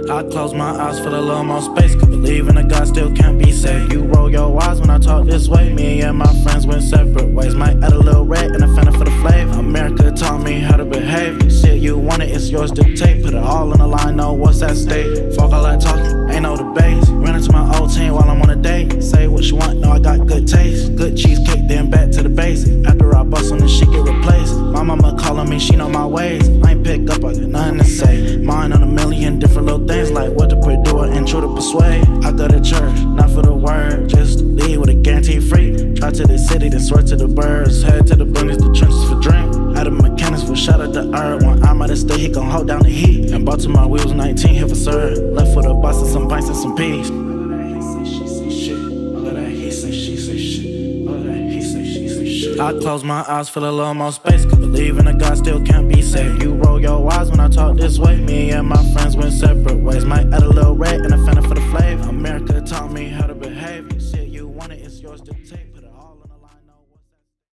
I close my eyes, feel a little more space. Could believe in a God still can't be saved. You roll your eyes when I talk this way. Me and my friends went separate ways. Might add a little red and a fender for the flavor. America taught me how to behave. You see it, you want it, it's yours to take. Put it all on the line, know what's at stake. Fuck all that talking, ain't no debate. Run into my old team while I'm on a date. Say what you want, know I got good taste. Good cheesecake, then back to the basic. After I bust on this, she get replaced. My mama calling me, she know my ways. I ain't pick up, I got nothing to say. Mine on a million different little things, like what to put, do it, intro to persuade. I go to church, not for the word, just leave with a guaranteed free. Try to the city, then swear to the birds. Head to the bunnies, the trenches for drink. Out of mechanics, will shout at the earth. When I'm out of state, he gon' hold down the heat. And Baltimore wheels 19 here for sir. Left for the boss and some pints and some peas. I close my eyes, feel a little more space. Could believe in a God still can't be saved. You roll your eyes when I talk this way. Me and my friends went separate ways. Might add a little red and a fender for the flavor. America taught me how to behave. You see it, you want it, it's yours to take. Put it all on the line, no way.